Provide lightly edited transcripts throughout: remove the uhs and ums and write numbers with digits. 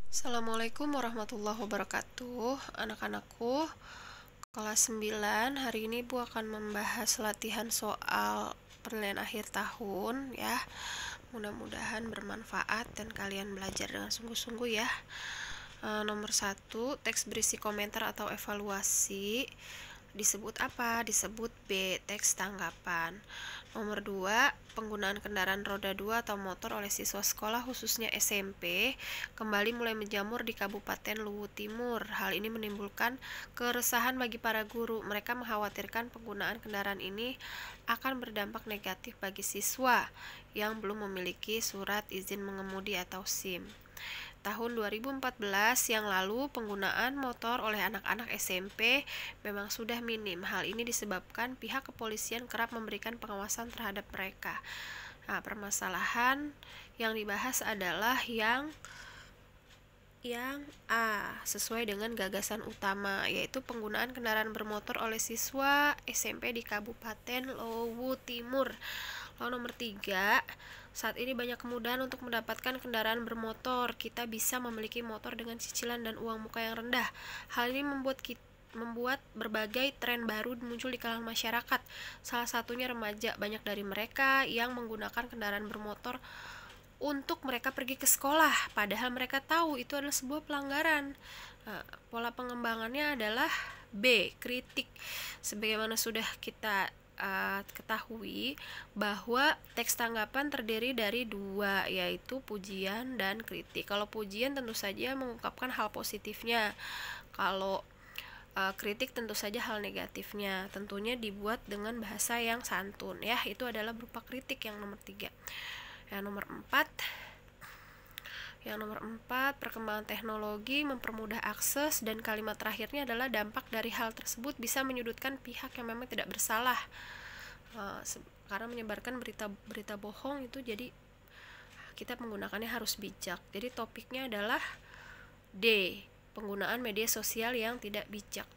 Assalamualaikum warahmatullahi wabarakatuh. Anak-anakku, kelas 9, hari ini Bu akan membahas latihan soal penilaian akhir tahun ya. Mudah-mudahan bermanfaat dan kalian belajar dengan sungguh-sungguh ya. Nomor 1, teks berisi komentar atau evaluasi. Disebut apa? Disebut B, teks tanggapan. Nomor 2, penggunaan kendaraan roda 2 atau motor oleh siswa sekolah khususnya SMP kembali mulai menjamur di Kabupaten Luwu Timur. Hal ini menimbulkan keresahan bagi para guru. Mereka mengkhawatirkan penggunaan kendaraan ini akan berdampak negatif bagi siswa yang belum memiliki surat izin mengemudi atau SIM. Tahun 2014 yang lalu penggunaan motor oleh anak-anak SMP memang sudah minim. Hal ini disebabkan pihak kepolisian kerap memberikan pengawasan terhadap mereka. Nah, permasalahan yang dibahas adalah yang A, sesuai dengan gagasan utama, yaitu penggunaan kendaraan bermotor oleh siswa SMP di Kabupaten Luwu Timur. Lalu nomor 3, saat ini banyak kemudahan untuk mendapatkan kendaraan bermotor. Kita bisa memiliki motor dengan cicilan dan uang muka yang rendah. Hal ini membuat berbagai tren baru muncul di kalangan masyarakat. Salah satunya remaja. Banyak dari mereka yang menggunakan kendaraan bermotor untuk mereka pergi ke sekolah, padahal mereka tahu itu adalah sebuah pelanggaran. Pola pengembangannya adalah B, kritik. Sebagaimana sudah kita ketahui bahwa teks tanggapan terdiri dari 2, yaitu pujian dan kritik. Kalau pujian tentu saja mengungkapkan hal positifnya, kalau kritik tentu saja hal negatifnya. Tentunya dibuat dengan bahasa yang santun ya. Itu adalah berupa kritik yang nomor 3. Yang nomor 4, perkembangan teknologi mempermudah akses, dan kalimat terakhirnya adalah dampak dari hal tersebut bisa menyudutkan pihak yang memang tidak bersalah karena menyebarkan berita bohong itu, jadi kita menggunakannya harus bijak. Jadi topiknya adalah D, penggunaan media sosial yang tidak bijak.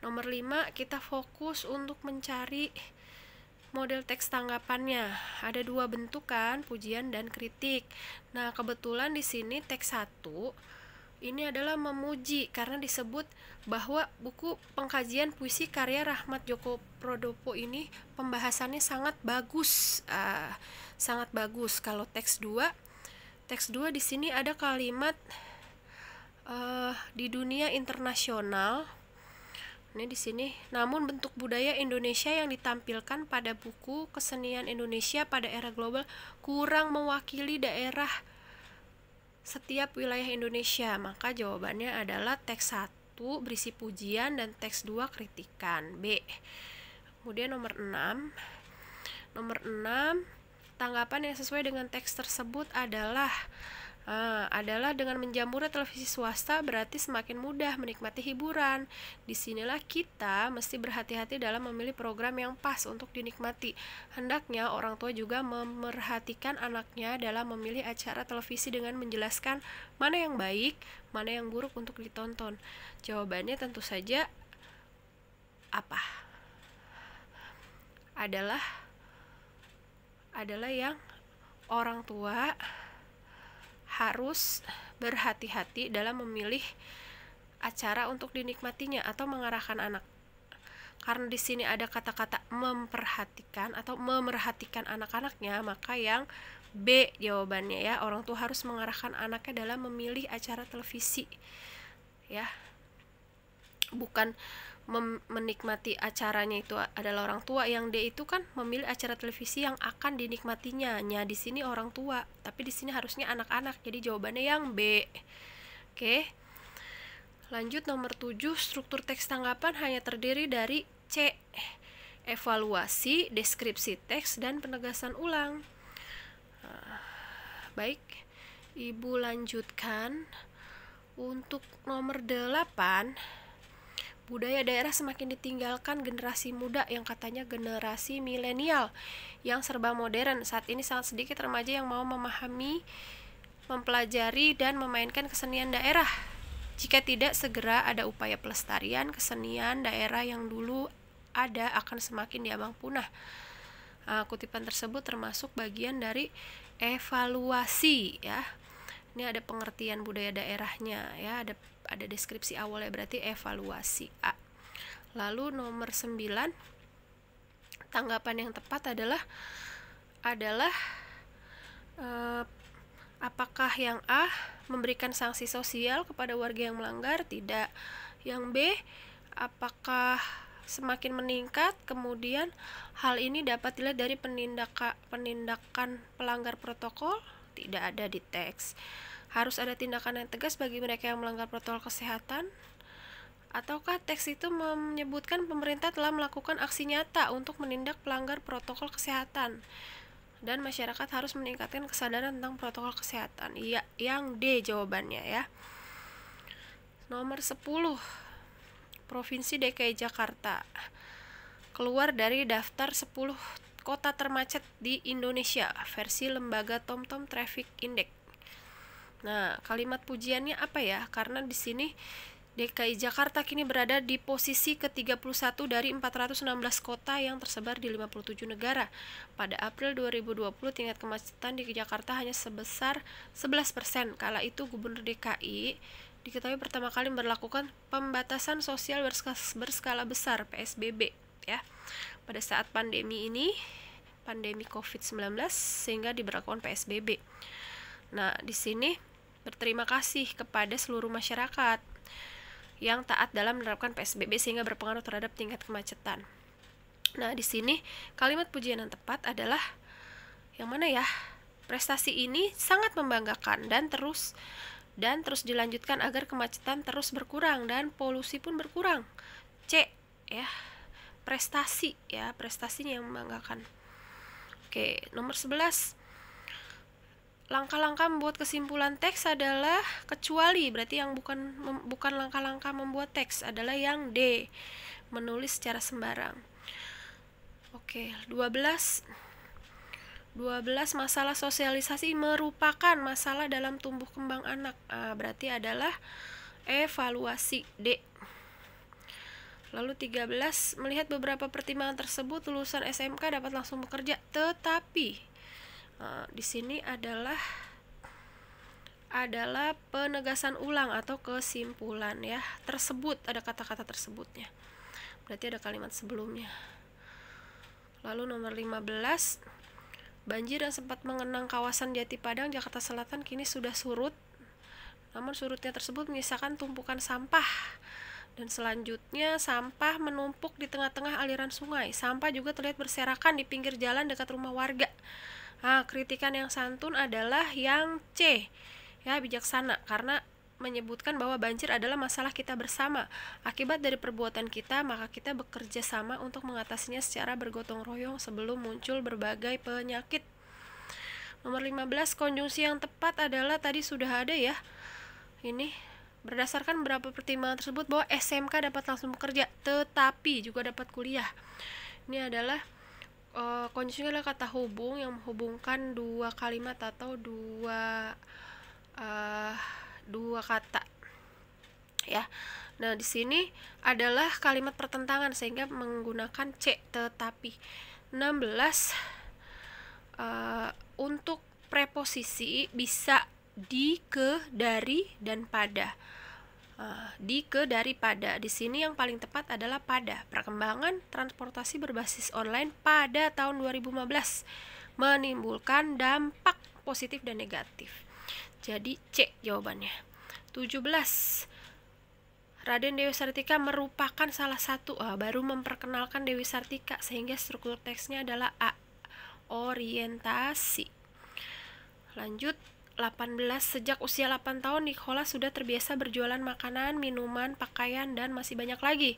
Nomor 5, kita fokus untuk mencari model teks tanggapannya. Ada 2 bentuk kan, pujian dan kritik. Nah, kebetulan di sini teks 1 ini adalah memuji karena disebut bahwa buku pengkajian puisi karya Rahmat Djoko Pradopo ini pembahasannya sangat bagus. Sangat bagus. Kalau teks 2 di sini ada kalimat di dunia internasional. Ini di sini, namun bentuk budaya Indonesia yang ditampilkan pada buku kesenian Indonesia pada era global kurang mewakili daerah setiap wilayah Indonesia. Maka jawabannya adalah teks 1 berisi pujian dan teks 2 kritikan, B. Kemudian nomor 6, tanggapan yang sesuai dengan teks tersebut adalah dengan menjamurnya televisi swasta berarti semakin mudah menikmati hiburan. Disinilah kita mesti berhati-hati dalam memilih program yang pas untuk dinikmati. Hendaknya orang tua juga memerhatikan anaknya dalam memilih acara televisi dengan menjelaskan mana yang baik, mana yang buruk untuk ditonton. Jawabannya tentu saja apa? Adalah yang orang tua harus berhati-hati dalam memilih acara untuk dinikmatinya atau mengarahkan anak. Karena di sini ada kata-kata memperhatikan atau memerhatikan anak-anaknya, maka yang B jawabannya ya. Orang tua harus mengarahkan anaknya dalam memilih acara televisi. Ya. Bukan menikmati acaranya itu adalah orang tua. Yang D itu kan memilih acara televisi yang akan dinikmatinya. Di sini orang tua, tapi di sini harusnya anak-anak. Jadi jawabannya yang B. Oke. Lanjut nomor 7, struktur teks tanggapan hanya terdiri dari C, evaluasi, deskripsi teks, dan penegasan ulang. Baik, Ibu lanjutkan. Untuk nomor 8, budaya daerah semakin ditinggalkan generasi muda yang katanya generasi milenial yang serba modern. Saat ini sangat sedikit remaja yang mau memahami, mempelajari, dan memainkan kesenian daerah. Jika tidak segera ada upaya pelestarian kesenian daerah yang dulu ada akan semakin diambang punah. Kutipan tersebut termasuk bagian dari evaluasi ya. Ini ada pengertian budaya daerahnya ya, ada deskripsi awalnya, berarti evaluasi A. Lalu nomor 9, tanggapan yang tepat adalah apakah yang A memberikan sanksi sosial kepada warga yang melanggar? Tidak. Yang B, apakah semakin meningkat? Kemudian hal ini dapat dilihat dari penindakan pelanggar protokol? Tidak ada di teks. Harus ada tindakan yang tegas bagi mereka yang melanggar protokol kesehatan? Ataukah teks itu menyebutkan pemerintah telah melakukan aksi nyata untuk menindak pelanggar protokol kesehatan dan masyarakat harus meningkatkan kesadaran tentang protokol kesehatan? Iya, yang D jawabannya ya. Nomor 10, Provinsi DKI Jakarta keluar dari daftar 10 kota termacet di Indonesia versi lembaga TomTom Traffic Index. Nah, kalimat pujiannya apa ya? Karena di sini DKI Jakarta kini berada di posisi ke-31 dari 416 kota yang tersebar di 57 negara. Pada April 2020, tingkat kemacetan di Jakarta hanya sebesar 11%. Kala itu Gubernur DKI diketahui pertama kali memberlakukan pembatasan sosial berskala besar (PSBB) ya. Pada saat pandemi ini, pandemi COVID-19, sehingga diberlakukan PSBB. Nah, di sini berterima kasih kepada seluruh masyarakat yang taat dalam menerapkan PSBB sehingga berpengaruh terhadap tingkat kemacetan. Nah, di sini kalimat pujian yang tepat adalah yang mana ya? Prestasi ini sangat membanggakan dan terus dilanjutkan agar kemacetan terus berkurang dan polusi pun berkurang. C ya. Prestasi ya, prestasinya yang membanggakan. Oke, nomor 11. Langkah-langkah membuat kesimpulan teks adalah kecuali, berarti yang bukan langkah-langkah membuat teks adalah yang D, menulis secara sembarang. Oke, 12 masalah sosialisasi merupakan masalah dalam tumbuh kembang anak. Berarti adalah evaluasi D. Lalu 13, melihat beberapa pertimbangan tersebut lulusan SMK dapat langsung bekerja, tetapi di sini adalah penegasan ulang atau kesimpulan ya. Tersebut ada kata-kata tersebutnya. Berarti ada kalimat sebelumnya. Lalu nomor 15, banjir yang sempat mengenang kawasan Jati Padang, Jakarta Selatan kini sudah surut. Namun surutnya tersebut menyisakan tumpukan sampah. Dan selanjutnya sampah menumpuk di tengah-tengah aliran sungai. Sampah juga terlihat berserakan di pinggir jalan dekat rumah warga. Kritikan yang santun adalah yang C ya, bijaksana, karena menyebutkan bahwa banjir adalah masalah kita bersama. Akibat dari perbuatan kita, maka kita bekerja sama untuk mengatasinya secara bergotong royong sebelum muncul berbagai penyakit. Nomor 15, konjungsi yang tepat adalah tadi sudah ada ya. Ini berdasarkan beberapa pertimbangan tersebut bahwa SMK dapat langsung bekerja, tetapi juga dapat kuliah. Ini adalah konjungsinya adalah kata hubung yang menghubungkan dua kalimat atau dua kata ya. Nah, di sini adalah kalimat pertentangan sehingga menggunakan C, tetapi. 16, untuk preposisi bisa di, ke, dari, dan pada. Di, ke, dari, pada. Di sini yang paling tepat adalah pada. Perkembangan transportasi berbasis online pada tahun 2015 menimbulkan dampak positif dan negatif. Jadi C jawabannya. 17, Raden Dewi Sartika merupakan salah satu baru memperkenalkan Dewi Sartika sehingga struktur teksnya adalah A, orientasi. Lanjut 18, sejak usia 8 tahun Nicholas sudah terbiasa berjualan makanan, minuman, pakaian, dan masih banyak lagi.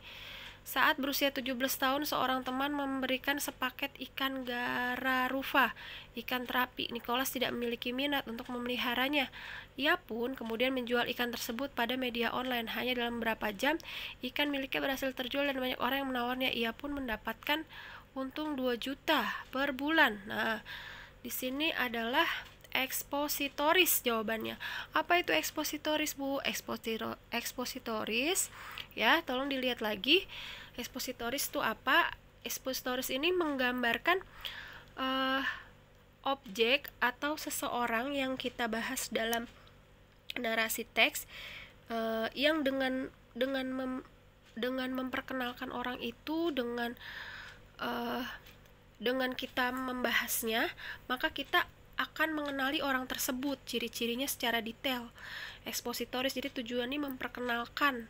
Saat berusia 17 tahun, seorang teman memberikan sepaket ikan gararufa, ikan terapi. Nicholas tidak memiliki minat untuk memeliharanya. Ia pun kemudian menjual ikan tersebut pada media online. Hanya dalam beberapa jam, ikan miliknya berhasil terjual dan banyak orang yang menawarnya. Ia pun mendapatkan untung 2 juta per bulan. Nah, di sini adalah ekspositoris jawabannya. Apa itu ekspositoris, Bu? Ekspositoris ya, tolong dilihat lagi. Ekspositoris itu apa? Ekspositoris ini menggambarkan objek atau seseorang yang kita bahas dalam narasi teks yang dengan memperkenalkan orang itu, dengan kita membahasnya, maka kita akan mengenali orang tersebut, ciri-cirinya secara detail. Ekspositoris, jadi tujuannya memperkenalkan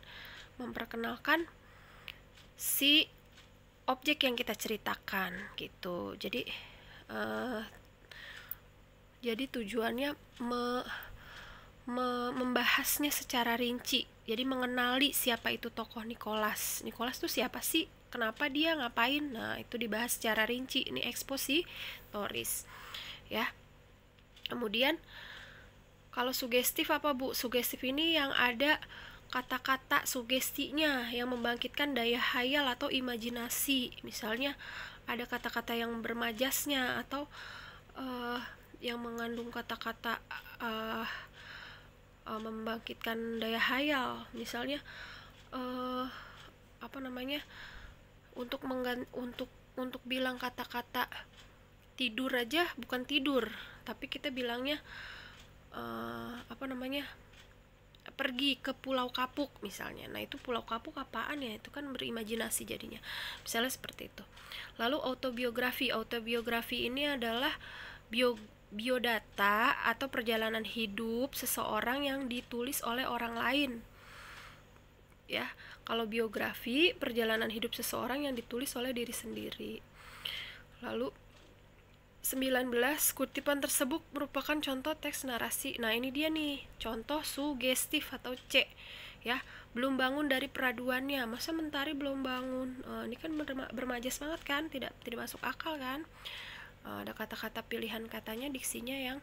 si objek yang kita ceritakan gitu. Jadi tujuannya membahasnya secara rinci. Jadi mengenali siapa itu tokoh Nicholas. Nicholas tuh siapa sih? Kenapa dia ngapain? Nah, itu dibahas secara rinci. Ini ekspositoris. Ya. Kemudian kalau sugestif apa, Bu? Sugestif ini yang ada kata-kata sugestinya yang membangkitkan daya hayal atau imajinasi. Misalnya ada kata-kata yang bermajasnya atau yang mengandung kata-kata membangkitkan daya hayal. Misalnya untuk bilang kata-kata tidur aja bukan tidur, tapi kita bilangnya pergi ke Pulau Kapuk misalnya. Nah, itu Pulau Kapuk apaan ya? Itu kan berimajinasi jadinya. Misalnya seperti itu. Lalu autobiografi. Autobiografi ini adalah biodata atau perjalanan hidup seseorang yang ditulis oleh orang lain. Ya, kalau biografi, perjalanan hidup seseorang yang ditulis oleh diri sendiri. Lalu 19, kutipan tersebut merupakan contoh teks narasi. Nah, ini dia nih, contoh sugestif atau C. Ya, belum bangun dari peraduannya. Masa Mentari belum bangun? Ini kan bermajas banget kan? Tidak masuk akal kan? Ada kata-kata pilihan katanya, diksinya yang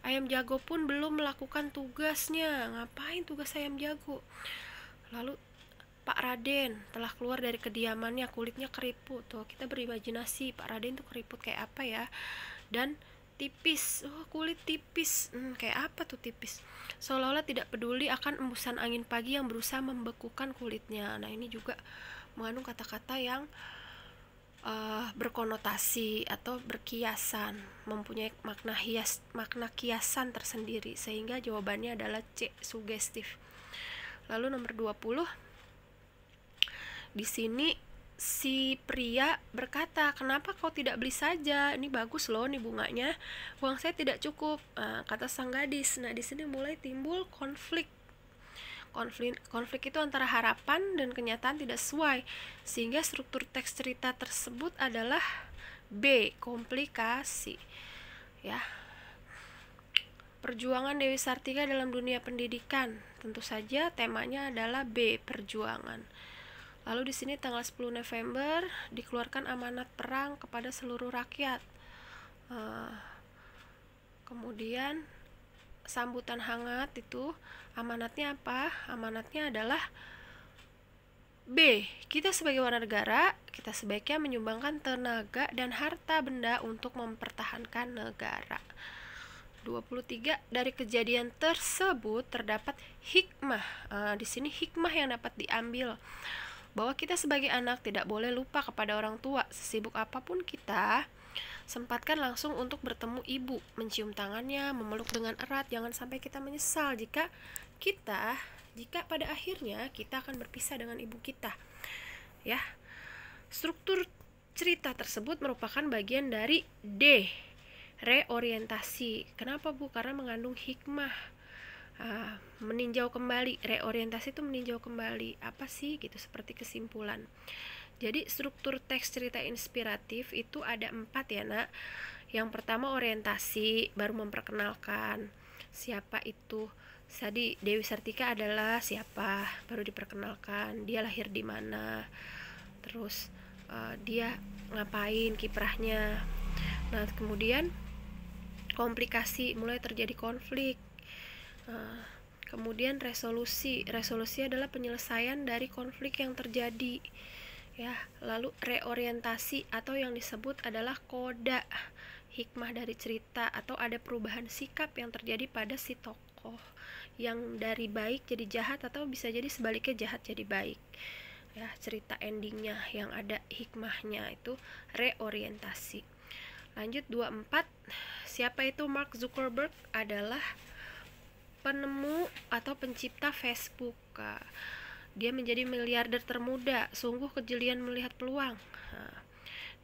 ayam jago pun belum melakukan tugasnya. Ngapain tugas ayam jago? Lalu Pak Raden telah keluar dari kediamannya, kulitnya keriput. Tuh, kita berimajinasi Pak Raden tuh keriput kayak apa ya? Dan tipis, kulit tipis, kayak apa tuh tipis? Seolah-olah tidak peduli akan embusan angin pagi yang berusaha membekukan kulitnya. Nah, ini juga mengandung kata-kata yang berkonotasi atau berkiasan, mempunyai makna kiasan tersendiri, sehingga jawabannya adalah C, sugestif. Lalu nomor 20, di sini si pria berkata, kenapa kau tidak beli saja? Ini bagus loh nih bunganya. Uang saya tidak cukup, kata sang gadis. Nah, di sini mulai timbul konflik. Konflik itu antara harapan dan kenyataan tidak sesuai, sehingga struktur teks cerita tersebut adalah B, komplikasi. Ya. Perjuangan Dewi Sartika dalam dunia pendidikan. Tentu saja temanya adalah B, perjuangan. Lalu di sini tanggal 10 November dikeluarkan amanat perang kepada seluruh rakyat. Kemudian sambutan hangat itu amanatnya apa? Amanatnya adalah B. Kita sebagai warga negara, kita sebaiknya menyumbangkan tenaga dan harta benda untuk mempertahankan negara. 23, dari kejadian tersebut terdapat hikmah. Di sini hikmah yang dapat diambil, bahwa kita sebagai anak tidak boleh lupa kepada orang tua. Sesibuk apapun kita, sempatkan langsung untuk bertemu ibu, mencium tangannya, memeluk dengan erat. Jangan sampai kita menyesal jika pada akhirnya kita akan berpisah dengan ibu kita. Ya. Struktur cerita tersebut merupakan bagian dari D, reorientasi. Kenapa, Bu? Karena mengandung hikmah. Meninjau kembali, reorientasi itu meninjau kembali apa sih gitu, seperti kesimpulan. Jadi struktur teks cerita inspiratif itu ada 4 ya nak. Yang pertama orientasi, baru memperkenalkan siapa itu. Tadi Dewi Sartika adalah siapa, baru diperkenalkan, dia lahir di mana, terus dia ngapain, kiprahnya. Nah, kemudian komplikasi, mulai terjadi konflik. Kemudian resolusi adalah penyelesaian dari konflik yang terjadi. Ya, lalu reorientasi atau yang disebut adalah koda, hikmah dari cerita, atau ada perubahan sikap yang terjadi pada si tokoh yang dari baik jadi jahat, atau bisa jadi sebaliknya jahat jadi baik. Ya, cerita endingnya yang ada hikmahnya itu reorientasi. Lanjut 24, siapa itu Mark Zuckerberg? Adalah penemu atau pencipta Facebook. Dia menjadi miliarder termuda, sungguh kejelian melihat peluang.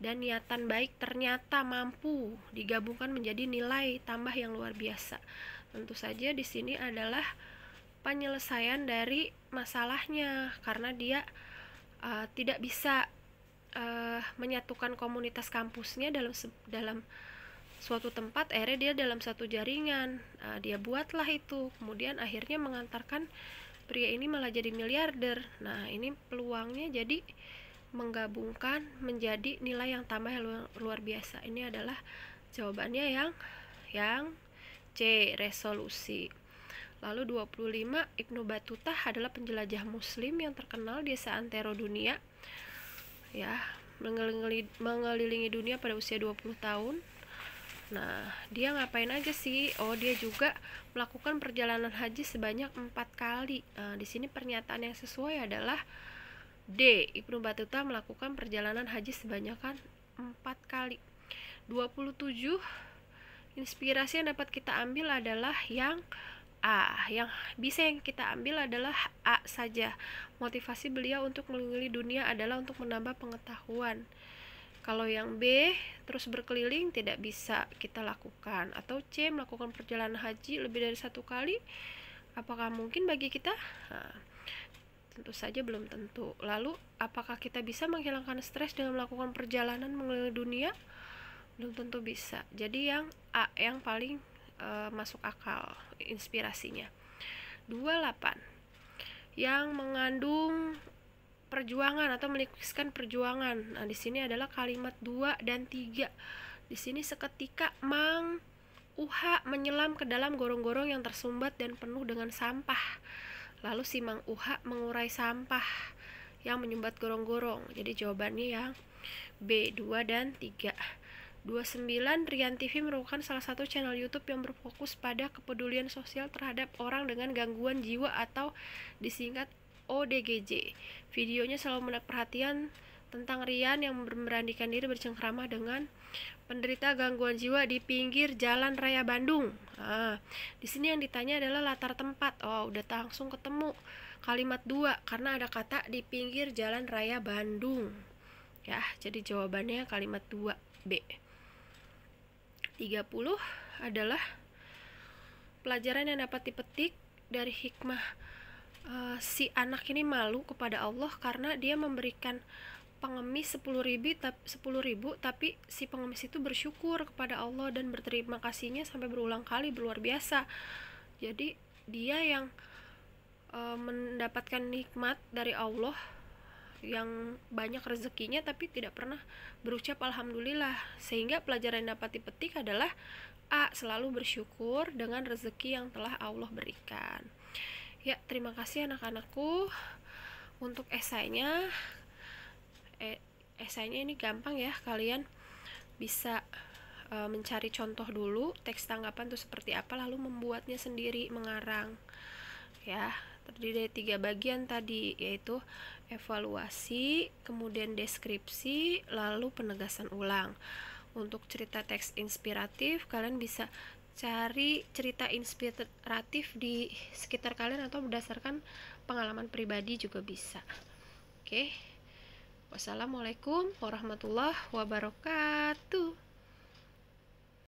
Dan niatan baik ternyata mampu digabungkan menjadi nilai tambah yang luar biasa. Tentu saja di sini adalah penyelesaian dari masalahnya, karena dia tidak bisa menyatukan komunitas kampusnya dalam suatu tempat. Akhirnya dia dalam satu jaringan, dia buatlah itu, kemudian akhirnya mengantarkan pria ini malah jadi miliarder. Nah, ini peluangnya jadi menggabungkan menjadi nilai yang tambah yang luar biasa. Ini adalah jawabannya yang C, resolusi. Lalu 25, Ibnu Battuta adalah penjelajah muslim yang terkenal di seantero dunia, ya, mengelilingi dunia pada usia 20 tahun. Nah, dia ngapain aja sih? Oh, dia juga melakukan perjalanan haji sebanyak 4 kali. Nah, di sini pernyataan yang sesuai adalah D. Ibnu Battuta melakukan perjalanan haji sebanyak 4 kali. 27, inspirasi yang dapat kita ambil adalah yang A. Yang bisa yang kita ambil adalah A saja. Motivasi beliau untuk mengelilingi dunia adalah untuk menambah pengetahuan. Kalau yang B, terus berkeliling, tidak bisa kita lakukan. Atau C, melakukan perjalanan haji lebih dari 1 kali. Apakah mungkin bagi kita? Nah, tentu saja belum tentu. Lalu, apakah kita bisa menghilangkan stres dengan melakukan perjalanan mengelilingi dunia? Belum tentu bisa. Jadi yang A yang paling masuk akal inspirasinya. 28, yang mengandung perjuangan atau melukiskan perjuangan. Nah, di sini adalah kalimat 2 dan 3. Di sini seketika Mang Uha menyelam ke dalam gorong-gorong yang tersumbat dan penuh dengan sampah. Lalu si Mang Uha mengurai sampah yang menyumbat gorong-gorong. Jadi jawabannya yang B, 2 dan 3. 29, Rian TV merupakan salah satu channel YouTube yang berfokus pada kepedulian sosial terhadap orang dengan gangguan jiwa atau disingkat ODGJ. Videonya selalu menarik perhatian tentang Rian yang memberanikan diri bercengkrama dengan penderita gangguan jiwa di pinggir Jalan Raya Bandung. Di sini yang ditanya adalah latar tempat. Oh, udah langsung ketemu kalimat 2 karena ada kata di pinggir Jalan Raya Bandung. Ya, jadi jawabannya kalimat 2 B. 30 adalah pelajaran yang dapat dipetik dari hikmah. Si anak ini malu kepada Allah karena dia memberikan pengemis 10.000 tapi si pengemis itu bersyukur kepada Allah dan berterima kasihnya sampai berulang kali, luar biasa. Jadi dia yang mendapatkan nikmat dari Allah yang banyak rezekinya tapi tidak pernah berucap alhamdulillah, sehingga pelajaran yang dapat dipetik adalah A, selalu bersyukur dengan rezeki yang telah Allah berikan. Ya, terima kasih anak-anakku. Untuk esainya ini gampang ya, kalian bisa mencari contoh dulu teks tanggapan itu seperti apa, lalu membuatnya sendiri, mengarang ya. Terdiri dari 3 bagian tadi, yaitu evaluasi, kemudian deskripsi, lalu penegasan ulang. Untuk cerita teks inspiratif, kalian bisa cari cerita inspiratif di sekitar kalian atau berdasarkan pengalaman pribadi juga bisa. Oke. Wassalamualaikum warahmatullahi wabarakatuh.